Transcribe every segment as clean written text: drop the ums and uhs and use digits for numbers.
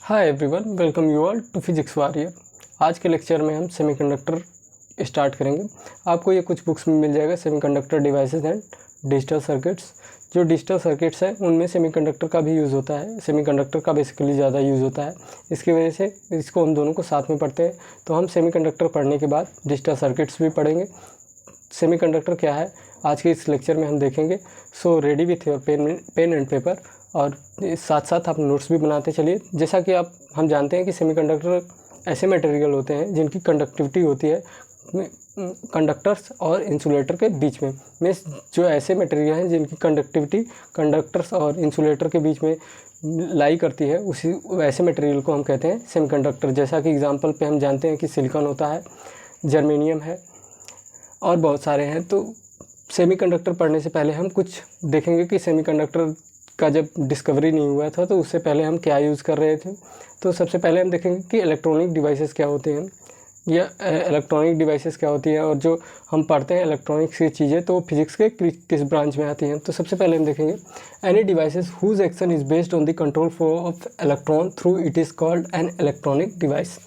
Hi everyone, welcome you all to Physics Warrior. आज के lecture में हम सेमीकंडक्टर स्टार्ट करेंगे। आपको ये कुछ बुक्स में मिल जाएगा, semiconductor devices and digital circuits. जो डिजिटल सर्किट्स हैं उनमें सेमीकंडक्टर का भी यूज़ होता है। सेमीकंडक्टर का बेसिकली ज़्यादा यूज़ होता है, इसकी वजह से इसको हम दोनों को साथ में पढ़ते हैं। तो हम सेमीकंडक्टर पढ़ने के बाद डिजिटल सर्किट्स भी पढ़ेंगे। सेमीकंडक्टर क्या है आज के इस लेक्चर में हम देखेंगे। So ready with your pen and paper, और साथ साथ आप नोट्स भी बनाते चलिए। जैसा कि हम जानते हैं कि सेमीकंडक्टर ऐसे मटेरियल होते हैं जिनकी कंडक्टिविटी होती है कंडक्टर्स और इंसुलेटर के बीच में। मीन्स जो ऐसे मटेरियल हैं जिनकी कंडक्टिविटी कंडक्टर्स और इंसुलेटर के बीच में लाई करती है, उसी वैसे मटेरियल को हम कहते हैं सेमीकंडक्टर। जैसा कि एग्जांपल पे हम जानते हैं कि सिलिकॉन होता है, जर्मेनियम है और बहुत सारे हैं। तो सेमीकंडक्टर पढ़ने से पहले हम कुछ देखेंगे कि सेमीकंडक्टर का जब डिस्कवरी नहीं हुआ था तो उससे पहले हम क्या यूज़ कर रहे थे। तो सबसे पहले हम देखेंगे कि इलेक्ट्रॉनिक डिवाइसेस क्या होते हैं या इलेक्ट्रॉनिक डिवाइसेस क्या होती हैं, और जो हम पढ़ते हैं इलेक्ट्रॉनिक्स की चीज़ें तो फिजिक्स के किस ब्रांच में आती हैं। तो सबसे पहले हम देखेंगे any devices whose action is based on the control flow of electron through it is called an electronic device.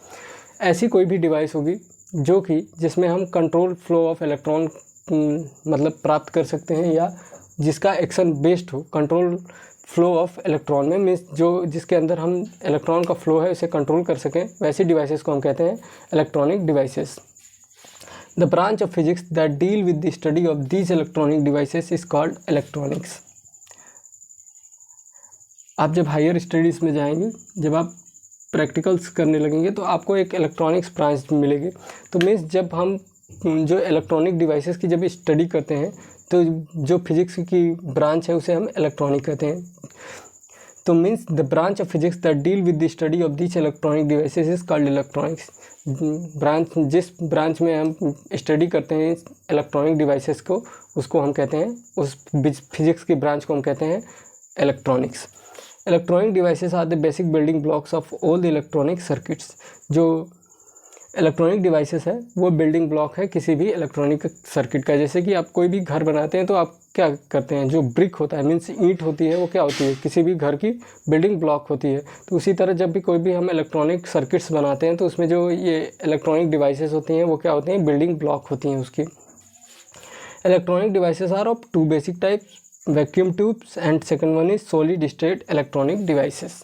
ऐसी कोई भी डिवाइस होगी जो कि जिसमें हम कंट्रोल फ्लो ऑफ इलेक्ट्रॉन मतलब प्राप्त कर सकते हैं, या जिसका एक्शन बेस्ड हो कंट्रोल फ्लो ऑफ इलेक्ट्रॉन में, मीन्स जो जिसके अंदर हम इलेक्ट्रॉन का फ्लो है उसे कंट्रोल कर सकें, वैसी डिवाइसेस को हम कहते हैं electronic devices. The branch of physics that deal with the study of these electronic devices is called electronics. आप जब हायर स्टडीज़ में जाएंगे, जब आप प्रैक्टिकल्स करने लगेंगे तो आपको एक इलेक्ट्रॉनिक्स ब्रांच मिलेगी। तो मीन्स जब हम जो इलेक्ट्रॉनिक डिवाइसेस की जब स्टडी करते हैं तो जो फिजिक्स की ब्रांच है उसे हम इलेक्ट्रॉनिक कहते हैं। तो means the branch of physics that deal with the study of this electronic devices is called electronics. Branch जिस ब्रांच में हम स्टडी करते हैं इलेक्ट्रॉनिक डिवाइसेस को, उसको हम कहते हैं, उस फिजिक्स की ब्रांच को हम कहते हैं electronics. Electronic devices are the basic building blocks of all the electronic circuits. जो इलेक्ट्रॉनिक डिवाइसेस है वो बिल्डिंग ब्लॉक है किसी भी इलेक्ट्रॉनिक सर्किट का। जैसे कि आप कोई भी घर बनाते हैं तो आप क्या करते हैं, जो ब्रिक होता है मीन्स ईंट होती है, वो क्या होती है, किसी भी घर की बिल्डिंग ब्लॉक होती है। तो उसी तरह जब भी कोई भी हम इलेक्ट्रॉनिक सर्किट्स बनाते हैं तो उसमें जो ये इलेक्ट्रॉनिक डिवाइसेस होती हैं वो क्या होती हैं, बिल्डिंग ब्लॉक होती हैं उसकी। Electronic devices are of two basic types, vacuum tubes and second one is solid state electronic devices.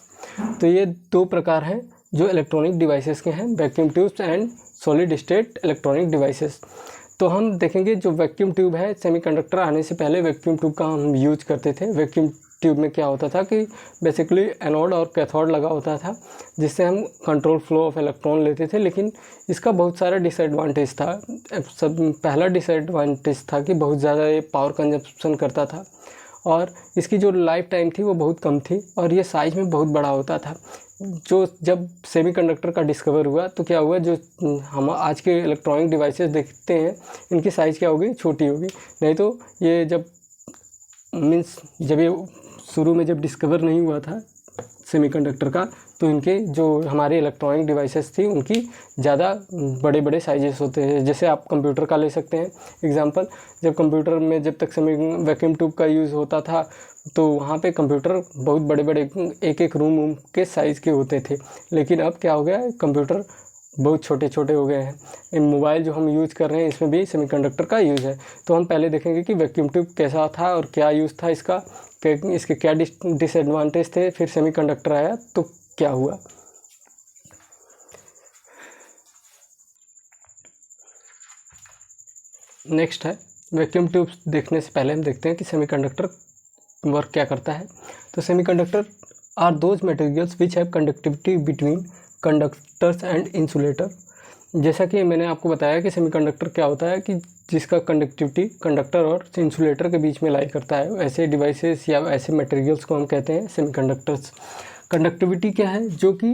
तो ये दो प्रकार हैं जो इलेक्ट्रॉनिक डिवाइसेस के हैं, vacuum tubes and solid state electronic devices. तो हम देखेंगे जो वैक्यूम ट्यूब है, सेमीकंडक्टर आने से पहले वैक्यूम ट्यूब का हम यूज करते थे। वैक्यूम ट्यूब में क्या होता था कि बेसिकली एनोड और कैथोड लगा होता था, जिससे हम कंट्रोल फ्लो ऑफ इलेक्ट्रॉन लेते थे। लेकिन इसका बहुत सारा डिसएडवांटेज था। पहला डिसएडवांटेज था कि बहुत ज़्यादा ये पावर कंजप्शन करता था, और इसकी जो लाइफ टाइम थी वो बहुत कम थी, और ये साइज़ में बहुत बड़ा होता था। जो जब सेमीकंडक्टर का डिस्कवर हुआ तो क्या हुआ, जो हम आज के इलेक्ट्रॉनिक डिवाइसेस देखते हैं इनकी साइज़ क्या होगी, छोटी होगी। नहीं तो ये जब जब ये शुरू में जब डिस्कवर नहीं हुआ था सेमीकंडक्टर का, तो इनके जो हमारे इलेक्ट्रॉनिक डिवाइसेस थी उनकी ज़्यादा बड़े बड़े साइजेस होते हैं। जैसे आप कंप्यूटर का ले सकते हैं एग्जांपल। जब कंप्यूटर में जब तक वैक्यूम ट्यूब का यूज़ होता था तो वहाँ पे कंप्यूटर बहुत बड़े बड़े एक एक रूम के साइज़ के होते थे। लेकिन अब क्या हो गया, कंप्यूटर बहुत छोटे छोटे हो गए हैं। मोबाइल जो हम यूज़ कर रहे हैं इसमें भी सेमीकंडक्टर का यूज़ है। तो हम पहले देखेंगे कि वैक्यूम ट्यूब कैसा था और क्या यूज़ था इसका, इसके क्या डिसएडवांटेज थे, फिर सेमीकंडक्टर आया तो क्या हुआ। नेक्स्ट है वैक्यूम ट्यूब्स। देखने से पहले हम देखते हैं कि सेमीकंडक्टर वर्क क्या करता है। तो semiconductor are those materials which have conductivity between conductors and insulator. जैसा कि मैंने आपको बताया कि सेमीकंडक्टर क्या होता है कि जिसका कंडक्टिविटी कंडक्टर और इंसुलेटर के बीच में लाई करता है, ऐसे डिवाइसेस या ऐसे मटेरियल्स को हम कहते हैं सेमीकंडक्टर्स। कंडक्टिविटी क्या है, जो कि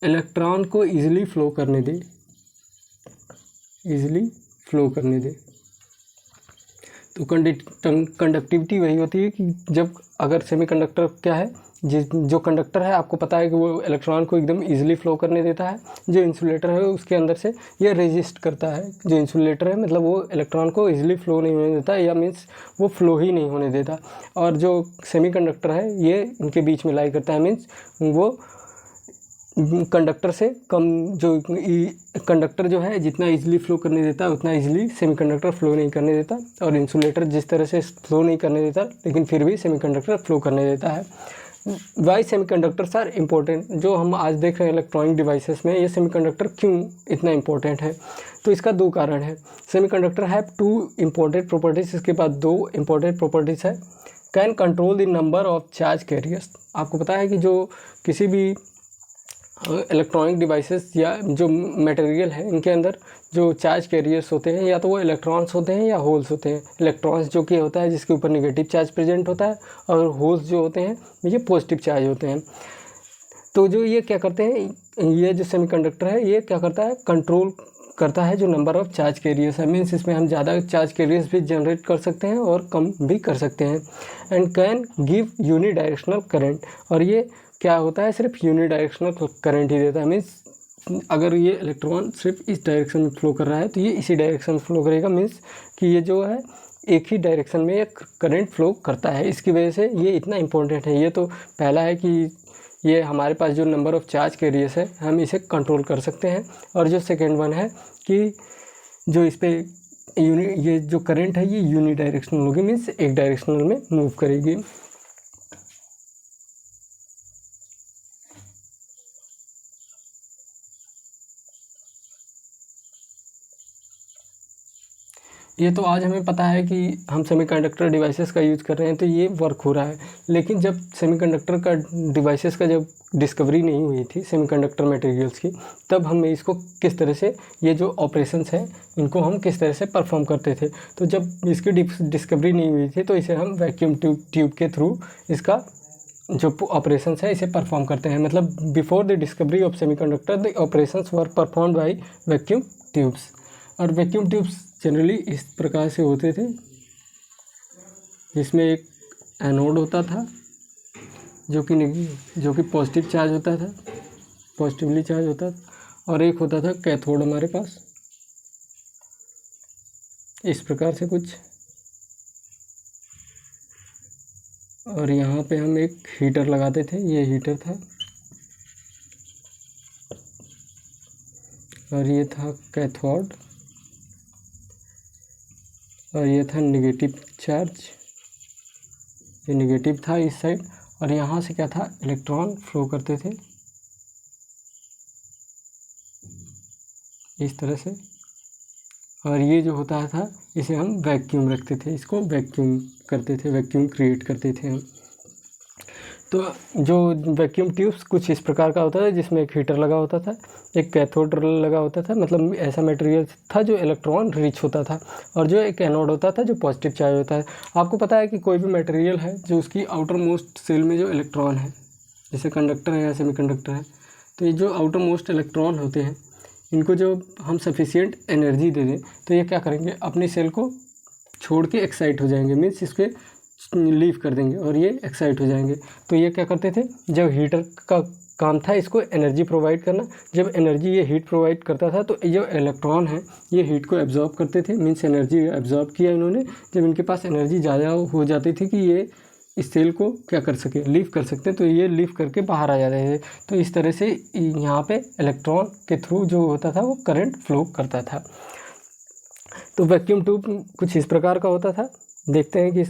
इलेक्ट्रॉन को ईजिली फ्लो करने दे, तो कंडक्टिविटी वही होती है कि जब अगर सेमीकंडक्टर क्या है, जो कंडक्टर है आपको पता है कि वो इलेक्ट्रॉन को एकदम इजीली फ्लो करने देता है। जो इंसुलेटर है उसके अंदर से ये रेजिस्ट करता है। जो इंसुलेटर है मतलब वो इलेक्ट्रॉन को इजीली फ्लो नहीं होने देता, या मीन्स वो फ्लो ही नहीं होने देता। और जो सेमीकंडक्टर है ये इनके बीच में लाई करता है, मीन्स वो कंडक्टर से कम, जो कंडक्टर जो है जितना इजीली फ्लो करने देता है उतना इजीली सेमीकंडक्टर फ्लो नहीं करने देता, और इंसुलेटर जिस तरह से फ्लो नहीं करने देता लेकिन फिर भी सेमीकंडक्टर फ्लो करने देता है। वाई सेमीकंडक्टर्स आर इम्पोर्टेंट, जो हम आज देख रहे हैं इलेक्ट्रॉनिक डिवाइसेस में, ये सेमीकंडक्टर क्यों इतना इम्पोर्टेंट है? तो इसका दो कारण है। Semiconductor have two important properties, इसके बाद दो इम्पोर्टेंट प्रॉपर्टीज है। Can control the number of charge carriers. आपको पता है कि जो किसी भी इलेक्ट्रॉनिक डिवाइसेस या जो मटेरियल है, इनके अंदर जो चार्ज कैरियर्स होते हैं या तो वो इलेक्ट्रॉन्स होते हैं या होल्स होते हैं। इलेक्ट्रॉन्स जो कि होता है जिसके ऊपर नेगेटिव चार्ज प्रेजेंट होता है, और होल्स जो होते हैं ये पॉजिटिव चार्ज होते हैं। तो जो ये क्या करते हैं, ये जो सेमीकंडक्टर है ये क्या करता है, कंट्रोल करता है जो नंबर ऑफ चार्ज कैरियर्स है। मीन्स इसमें हम ज़्यादा चार्ज कैरियर्स भी जनरेट कर सकते हैं और कम भी कर सकते हैं। And can give unidirectional current, और ये क्या होता है, सिर्फ यूनी डायरेक्शनल करंट ही देता है। मीन्स अगर ये इलेक्ट्रॉन सिर्फ इस डायरेक्शन में फ्लो कर रहा है तो ये इसी डायरेक्शन में फ्लो करेगा। मीन्स कि ये जो है एक ही डायरेक्शन में एक करंट फ्लो करता है। इसकी वजह से ये इतना इम्पोर्टेंट है। ये तो पहला है कि ये हमारे पास जो नंबर ऑफ़ चार्ज कैरियर्स है हम इसे कंट्रोल कर सकते हैं, और जो सेकेंड वन है कि जो इस पर ये जो करंट है ये यूनी डायरेक्शनल होगी, मीन्स एक डायरेक्शनल में मूव करेगी। ये तो आज हमें पता है कि हम सेमीकंडक्टर डिवाइसेस का यूज़ कर रहे हैं तो ये वर्क हो रहा है, लेकिन जब सेमीकंडक्टर का डिवाइसेस का जब डिस्कवरी नहीं हुई थी सेमीकंडक्टर मटेरियल्स की, तब हम इसको किस तरह से, ये जो ऑपरेशंस हैं इनको हम किस तरह से परफॉर्म करते थे। तो जब इसकी डिस्कवरी नहीं हुई थी तो इसे हम वैक्यूम ट्यूब के थ्रू इसका जो ऑपरेशंस है इसे परफॉर्म करते हैं। मतलब before the discovery of semiconductor the operations were performed by vacuum tubes. और वैक्यूम ट्यूब्स जनरली इस प्रकार से होते थे, जिसमें एक एनोड होता था जो कि पॉजिटिव चार्ज होता था, पॉजिटिवली चार्ज होता था, और एक होता था कैथोड हमारे पास, इस प्रकार से कुछ। और यहाँ पे हम एक हीटर लगाते थे, ये हीटर था, और ये था कैथोड, और ये था नेगेटिव चार्ज, ये नेगेटिव था इस साइड, और यहाँ से क्या था, इलेक्ट्रॉन फ्लो करते थे इस तरह से। और ये जो होता था इसे हम वैक्यूम रखते थे, इसको वैक्यूम करते थे, वैक्यूम क्रिएट करते थे हम। तो जो वैक्यूम ट्यूब्स कुछ इस प्रकार का होता था, जिसमें एक हीटर लगा होता था, एक कैथोड लगा होता था, मतलब ऐसा मटेरियल था जो इलेक्ट्रॉन रिच होता था, और जो एक एनोड होता था जो पॉजिटिव चार्ज होता है। आपको पता है कि कोई भी मटेरियल है जो उसकी आउटर मोस्ट सेल में जो इलेक्ट्रॉन है, जैसे कंडक्टर है या सेमीकंडक्टर है, तो ये जो आउटर मोस्ट इलेक्ट्रॉन होते हैं इनको जो हम सफिशिएंट एनर्जी दे दें तो ये क्या करेंगे, अपनी सेल को छोड़ के एक्साइट हो जाएंगे, मीन्स इसके लीव कर देंगे और ये एक्साइट हो जाएंगे। तो ये क्या करते थे, जब हीटर का काम था इसको एनर्जी प्रोवाइड करना, जब एनर्जी ये हीट प्रोवाइड करता था तो जो इलेक्ट्रॉन है ये हीट को एब्जॉर्ब करते थे, मीन्स एनर्जी एब्जॉर्ब किया इन्होंने। जब इनके पास एनर्जी ज़्यादा हो जाती थी कि ये इस सेल को क्या कर सके, लीव कर सकते, तो ये लीव करके बाहर आ जाते थे। तो इस तरह से यहाँ पे इलेक्ट्रॉन के थ्रू जो होता था वो करंट फ्लो करता था। तो वैक्यूम ट्यूब कुछ इस प्रकार का होता था। देखते हैं कि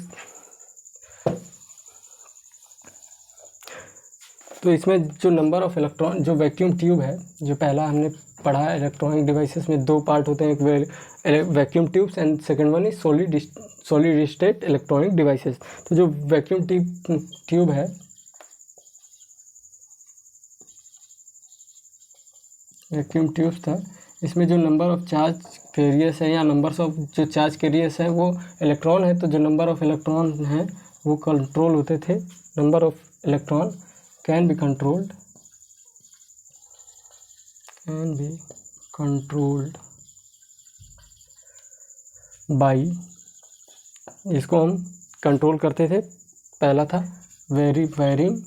तो इसमें जो नंबर ऑफ़ इलेक्ट्रॉन, जो वैक्यूम ट्यूब है, जो पहला हमने पढ़ा है इलेक्ट्रॉनिक डिवाइसेस में दो पार्ट होते हैं, एक vacuum tubes and second one is solid state electronic devices. तो जो वैक्यूम ट्यूब है, वैक्यूम ट्यूब्स था, इसमें जो नंबर ऑफ़ चार्ज कैरियर्स है या नंबर्स ऑफ जो चार्ज कैरियर्स है वो इलेक्ट्रॉन है, तो जो नंबर ऑफ़ इलेक्ट्रॉन हैं वो कंट्रोल होते थे। Number of electron can be controlled by, इसको हम कंट्रोल करते थे। पहला था varying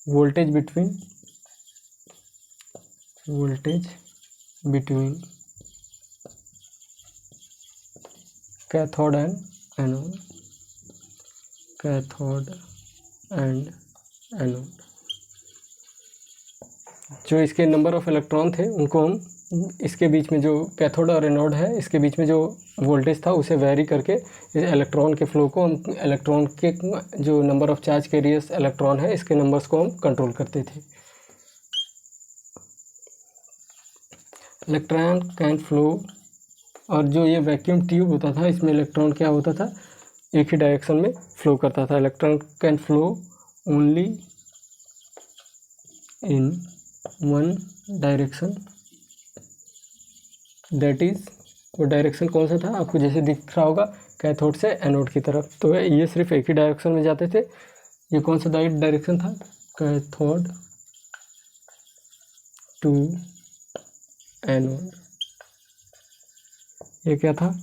voltage between cathode and anode, cathode and anode. जो इसके नंबर ऑफ इलेक्ट्रॉन थे उनको हम इसके बीच में जो कैथोड और एनोड है इसके बीच में जो वोल्टेज था उसे वेरी करके इस इलेक्ट्रॉन के फ्लो को हम इलेक्ट्रॉन के जो number of charge carriers electron है इसके नंबर्स को हम कंट्रोल करते थे। इलेक्ट्रॉन कैन फ्लो, और जो ये वैक्यूम ट्यूब होता था इसमें इलेक्ट्रॉन क्या होता था, एक ही डायरेक्शन में फ्लो करता था। Electron can flow only in one direction, that is, वो डायरेक्शन कौन सा था आपको जैसे दिख रहा होगा, कैथोड से एनोड की तरफ। तो ये सिर्फ एक ही डायरेक्शन में जाते थे। ये कौन सा डायरेक्शन था, कैथोड टू एनोड। ये क्या था,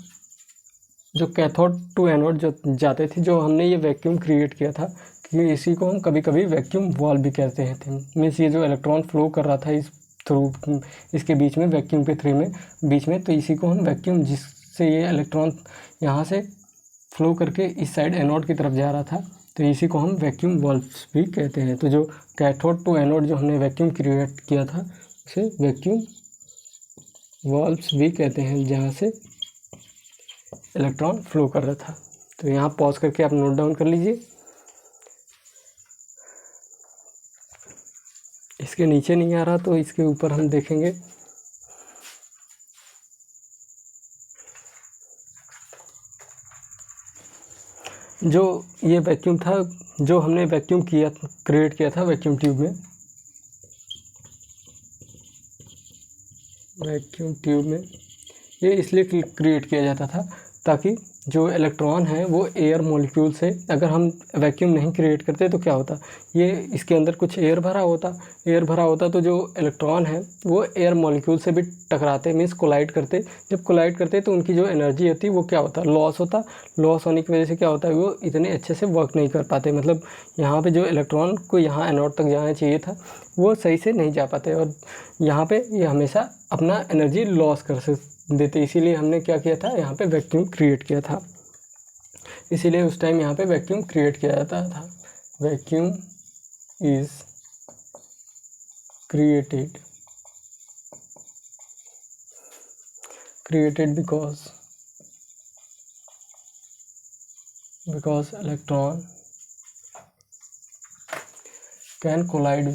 जो कैथोड टू एनोड जो जाते थे, जो हमने ये वैक्यूम क्रिएट किया था, कि इसी को हम कभी कभी वैक्यूम वॉल भी कहते हैं। मीन्स ये जो इलेक्ट्रॉन फ्लो कर रहा था इस थ्रू इसके बीच में, वैक्यूम के थ्रू में बीच में, तो इसी को हम वैक्यूम, जिससे ये इलेक्ट्रॉन यहाँ से फ्लो करके इस साइड एनोड की तरफ जा रहा था, तो इसी को हम वैक्यूम वॉल्व्स भी कहते हैं। तो जो कैथोड टू एनोड जो हमने वैक्यूम क्रिएट किया था उसे वैक्यूम वॉल्व्स भी कहते हैं, जहाँ से इलेक्ट्रॉन फ्लो कर रहा था। तो यहाँ पॉज करके आप नोट डाउन कर लीजिए। इसके नीचे नहीं आ रहा तो इसके ऊपर हम देखेंगे। जो ये वैक्यूम था, जो हमने वैक्यूम क्रिएट किया था वैक्यूम ट्यूब में, वैक्यूम ट्यूब में ये इसलिए क्रिएट किया जाता था ताकि जो इलेक्ट्रॉन है वो एयर मॉलिक्यूल से, अगर हम वैक्यूम नहीं क्रिएट करते तो क्या होता, ये इसके अंदर कुछ एयर भरा होता तो जो इलेक्ट्रॉन है वो एयर मॉलिक्यूल से भी टकराते, मीन्स कोलाइड करते। जब कोलाइड करते तो उनकी जो एनर्जी होती वो क्या होता, लॉस होने की वजह से क्या होता है, वो इतने अच्छे से वर्क नहीं कर पाते। मतलब यहाँ पे जो इलेक्ट्रॉन को यहाँ एनोड तक जाना चाहिए था वो सही से नहीं जा पाते, और यहाँ पे ये हमेशा अपना एनर्जी लॉस कर देते। इसीलिए हमने क्या किया था, यहाँ पे वैक्यूम क्रिएट किया था। इसीलिए उस टाइम यहाँ पे वैक्यूम क्रिएट किया जाता था। Vacuum is created because electron can collide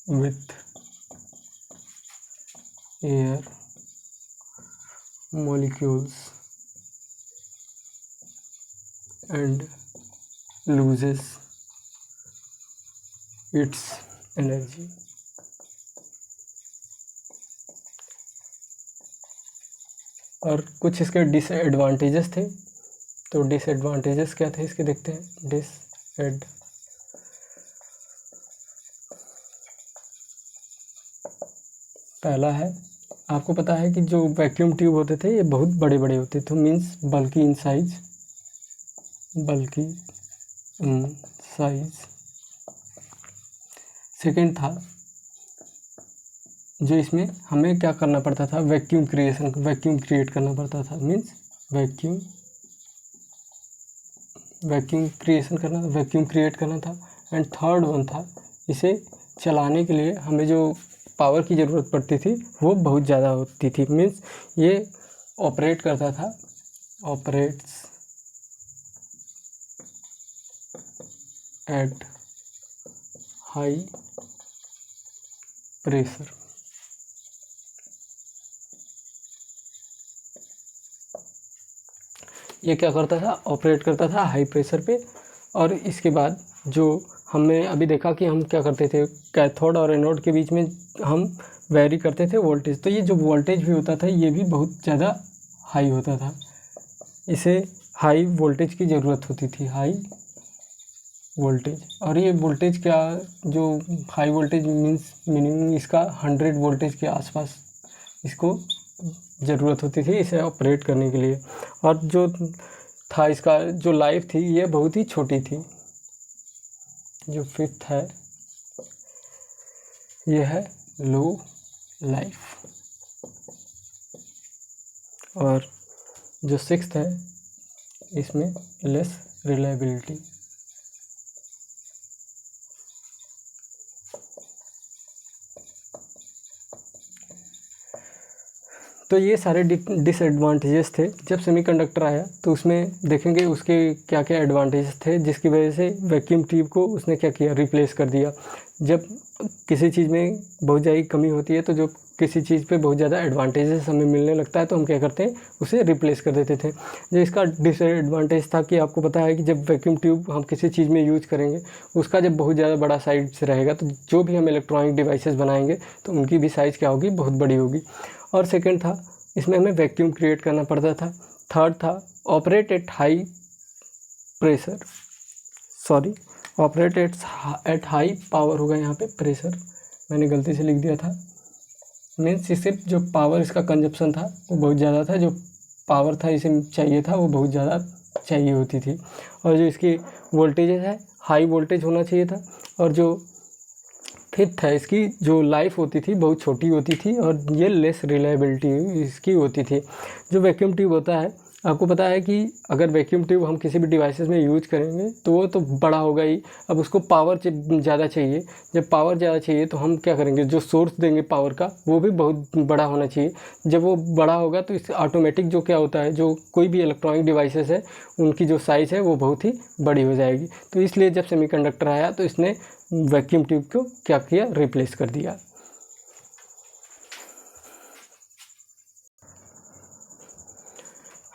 with air molecules and loses its energy। और कुछ इसके डिसएडवांटेजेस थे। तो डिसएडवांटेजेस क्या थे इसके, देखते हैं। पहला है, आपको पता है कि जो वैक्यूम ट्यूब होते थे ये बहुत बड़े बड़े होते थे, मीन्स बल्कि इन साइज। सेकेंड था, जो इसमें हमें क्या करना पड़ता था, वैक्यूम क्रिएट करना पड़ता था, मीन्स वैक्यूम क्रिएट करना था। एंड थर्ड वन था, इसे चलाने के लिए हमें जो पावर की ज़रूरत पड़ती थी वो बहुत ज़्यादा होती थी। मीन्स ये ऑपरेट्स एट हाई प्रेशर। ये क्या करता था, ऑपरेट करता था हाई प्रेशर पे। और इसके बाद जो हमने अभी देखा कि हम क्या करते थे, कैथोड और एनोड के बीच में हम वेरी करते थे वोल्टेज। तो ये जो वोल्टेज भी होता था ये भी बहुत ज़्यादा हाई होता था, इसे हाई वोल्टेज की ज़रूरत होती थी, हाई वोल्टेज। और ये वोल्टेज क्या, जो हाई वोल्टेज मीनिंग इसका 100 वोल्टेज के आसपास इसको ज़रूरत होती थी इसे ऑपरेट करने के लिए। और जो था इसका जो लाइफ थी ये बहुत ही छोटी थी। जो फिफ्थ है ये है लो लाइफ, और जो सिक्स्थ है इसमें लेस रिलायबिलिटी। तो ये सारे डिसएडवांटेजेस थे। जब सेमीकंडक्टर आया तो उसमें देखेंगे उसके क्या क्या एडवांटेजेस थे, जिसकी वजह से वैक्यूम ट्यूब को उसने क्या किया, रिप्लेस कर दिया। जब किसी चीज़ में बहुत ज़्यादा कमी होती है तो जो किसी चीज़ पे बहुत ज़्यादा एडवांटेजेस हमें मिलने लगता है तो हम क्या करते हैं, उसे रिप्लेस कर देते थे। जो इसका डिसएडवांटेज था कि आपको पता है कि जब वैक्यूम ट्यूब हम किसी चीज़ में यूज करेंगे, उसका जब बहुत ज़्यादा बड़ा साइज़ रहेगा तो जो भी हम इलेक्ट्रॉनिक डिवाइसेस बनाएंगे तो उनकी भी साइज़ क्या होगी, बहुत बड़ी होगी। और सेकेंड था, इसमें हमें वैक्यूम क्रिएट करना पड़ता था। थर्ड था, ऑपरेट एट हाई पावर होगा, यहाँ पे प्रेशर मैंने गलती से लिख दिया था। मीन्स इससे जो पावर इसका कंजप्शन था वो बहुत ज़्यादा था, जो पावर था इसे चाहिए था वो बहुत ज़्यादा चाहिए होती थी। और जो इसकी वोल्टेज है, हाई वोल्टेज होना चाहिए था। और जो फिफ्थ है, इसकी जो लाइफ होती थी बहुत छोटी होती थी और ये लेस रिलायबिलिटी इसकी होती थी। जो वैक्यूम ट्यूब होता है, आपको पता है कि अगर वैक्यूम ट्यूब हम किसी भी डिवाइसेस में यूज करेंगे तो वो तो बड़ा होगा ही। अब उसको पावर ज़्यादा चाहिए। जब पावर ज़्यादा चाहिए तो हम क्या करेंगे, जो सोर्स देंगे पावर का वो भी बहुत बड़ा होना चाहिए। जब वो बड़ा होगा तो इससे ऑटोमेटिक जो क्या होता है, जो कोई भी इलेक्ट्रॉनिक डिवाइसेस है उनकी जो साइज़ है वो बहुत ही बड़ी हो जाएगी। तो इसलिए जब सेमीकंडक्टर आया तो इसने वैक्यूम ट्यूब को क्या किया, रिप्लेस कर दिया।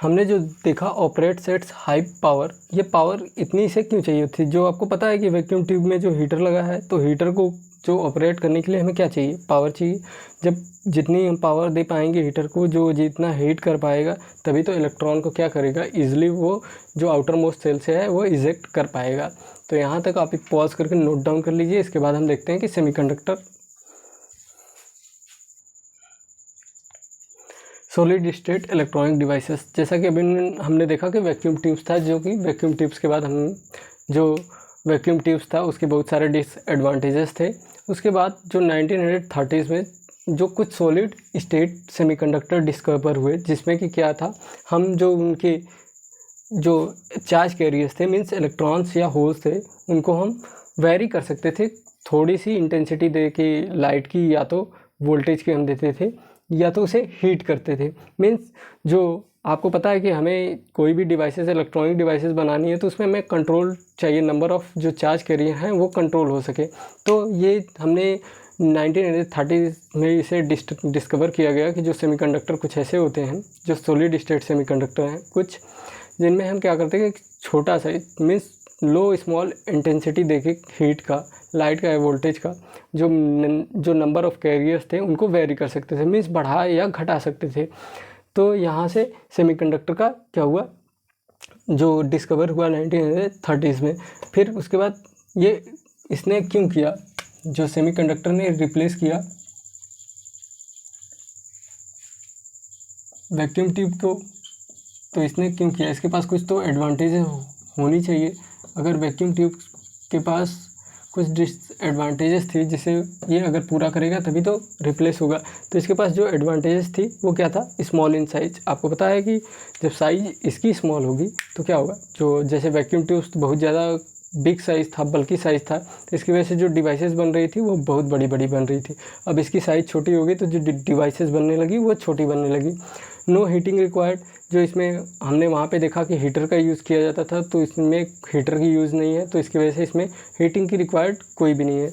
हमने जो देखा ऑपरेट एट हाई पावर, ये पावर इतनी से क्यों चाहिए थी? जो आपको पता है कि वैक्यूम ट्यूब में जो हीटर लगा है तो हीटर को जो ऑपरेट करने के लिए हमें क्या चाहिए, पावर चाहिए। जब जितनी हम पावर दे पाएंगे हीटर को, जो जितना हीट कर पाएगा तभी तो इलेक्ट्रॉन को क्या करेगा, ईजिली वो जो आउटर मोस्ट सेल से है वो इजेक्ट कर पाएगा। तो यहाँ तक आप एक पॉज करके नोट डाउन कर लीजिए। इसके बाद हम देखते हैं कि semiconductor solid state electronic devices. जैसा कि अभी हमने देखा कि वैक्यूम ट्यूब्स था, जो कि वैक्यूम ट्यूब्स के बाद हम जो वैक्यूम ट्यूब्स था उसके बहुत सारे डिसएडवांटेजेस थे। उसके बाद जो 1930s में जो कुछ सॉलिड स्टेट सेमीकंडक्टर डिस्कवर हुए, जिसमें कि क्या था, हम जो उनके जो चार्ज कैरियर्स थे, मीन्स इलेक्ट्रॉन्स या होल्स थे, उनको हम वेरी कर सकते थे। थोड़ी सी इंटेंसिटी दे के लाइट की या तो वोल्टेज की हम देते थे, या तो उसे हीट करते थे। मीन्स जो आपको पता है कि हमें कोई भी डिवाइसेस, इलेक्ट्रॉनिक डिवाइसेस बनानी है तो उसमें हमें कंट्रोल चाहिए, नंबर ऑफ़ जो चार्ज कैरियर हैं वो कंट्रोल हो सके। तो ये हमने 1930 में इसे डिस्कवर किया गया कि जो सेमीकंडक्टर कुछ ऐसे होते हैं जो सॉलिड स्टेट सेमीकंडक्टर हैं कुछ, जिनमें हम क्या करते हैं कि छोटा सा मीन्स लो स्मॉल इंटेंसिटी देके हीट का, लाइट का या वोल्टेज का जो नंबर ऑफ़ कैरियर्स थे उनको वेरी कर सकते थे, मीन्स बढ़ा या घटा सकते थे। तो यहाँ से सेमीकंडक्टर का क्या हुआ, जो डिस्कवर हुआ 1930s में। फिर उसके बाद ये इसने क्यों किया, जो सेमीकंडक्टर ने रिप्लेस किया वैक्यूम ट्यूब को, तो इसने क्यों किया, इसके पास कुछ तो एडवांटेजेस होनी चाहिए। अगर वैक्यूम ट्यूब के पास कुछ डिसएडवांटेजेस थी जिसे ये अगर पूरा करेगा तभी तो रिप्लेस होगा। तो इसके पास जो एडवांटेजेस थी वो क्या था, स्मॉल इन साइज। आपको पता है कि जब साइज इसकी स्मॉल होगी तो क्या होगा, जो जैसे वैक्यूम ट्यूब्स बहुत ज़्यादा बिग साइज़ था, बल्कि साइज़ था, तो इसकी वजह से जो डिवाइसेस बन रही थी वो बहुत बड़ी बड़ी बन रही थी। अब इसकी साइज़ छोटी होगी तो जो डिवाइसेस बनने लगी वो छोटी बनने लगी। नो हीटिंग रिक्वायर्ड, जो इसमें हमने वहाँ पे देखा कि हीटर का यूज़ किया जाता था, तो इसमें हीटर की यूज़ नहीं है, तो इसकी वजह से इसमें हीटिंग की रिक्वायर्ड कोई भी नहीं है।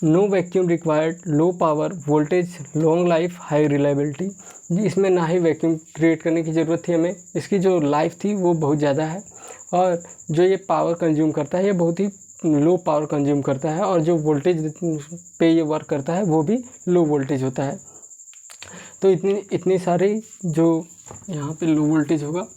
No vacuum required, low power, voltage, long life, high reliability. इसमें ना ही वैक्यूम क्रिएट करने की ज़रूरत थी हमें, इसकी जो लाइफ थी वो बहुत ज़्यादा है। और जो ये पावर कंज्यूम करता है ये बहुत ही लो पावर कंज्यूम करता है, और जो वोल्टेज पे ये वर्क करता है वो भी लो वोल्टेज होता है। तो इतनी सारी जो यहाँ पे लो वोल्टेज होगा,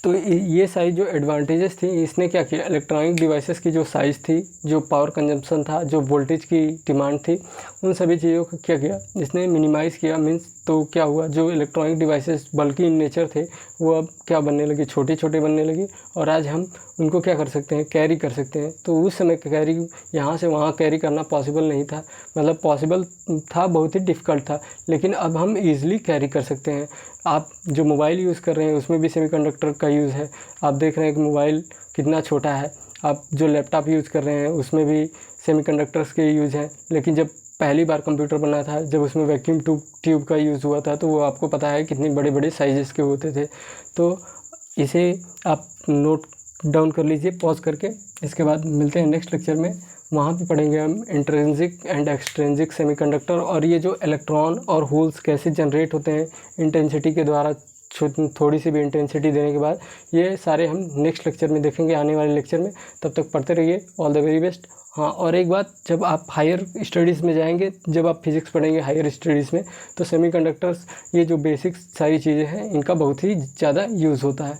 तो ये सारी जो एडवांटेजेस थी, इसने क्या किया, इलेक्ट्रॉनिक डिवाइसेस की जो साइज़ थी, जो पावर कंजम्पशन था, जो वोल्टेज की डिमांड थी, उन सभी चीज़ों को क्या किया, इसने मिनिमाइज़ किया, मीन्स तो क्या हुआ, जो इलेक्ट्रॉनिक डिवाइसेस बल्कि इन नेचर थे वो अब क्या बनने लगे, छोटे छोटे बनने लगे, और आज हम उनको क्या कर सकते हैं, कैरी कर सकते हैं। तो उस समय कैरी, यहाँ से वहाँ कैरी करना पॉसिबल नहीं था, मतलब पॉसिबल था, बहुत ही डिफ़िकल्ट था, लेकिन अब हम ईज़िली कैरी कर सकते हैं। आप जो मोबाइल यूज़ कर रहे हैं उसमें भी सेमीकंडक्टर का यूज़ है। आप देख रहे हैं कि मोबाइल कितना छोटा है। आप जो लैपटॉप यूज़ कर रहे हैं उसमें भी सेमीकंडक्टर्स के यूज़ हैं। लेकिन जब पहली बार कंप्यूटर बना था, जब उसमें वैक्यूम ट्यूब का यूज़ हुआ था, तो वो आपको पता है कितने बड़े बड़े साइज़ के होते थे। तो इसे आप नोट डाउन कर लीजिए पॉज करके। इसके बाद मिलते हैं नेक्स्ट लेक्चर में, वहाँ पे पढ़ेंगे हम इंट्रिंसिक एंड एक्सट्रिंसिक सेमीकंडक्टर, और ये जो इलेक्ट्रॉन और होल्स कैसे जनरेट होते हैं इंटेंसिटी के द्वारा, थोड़ी सी भी इंटेंसिटी देने के बाद। ये सारे हम नेक्स्ट लेक्चर में देखेंगे, आने वाले लेक्चर में। तब तक पढ़ते रहिए। All the very best. हाँ, और एक बात, जब आप हायर स्टडीज़ में जाएंगे, जब आप फिज़िक्स पढ़ेंगे हायर स्टडीज़ में, तो सेमीकंडक्टर्स, ये जो बेसिक सारी चीज़ें हैं, इनका बहुत ही ज़्यादा यूज़ होता है।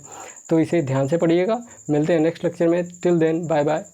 तो इसे ध्यान से पढ़िएगा। मिलते हैं नेक्स्ट लेक्चर में। Till then, bye bye.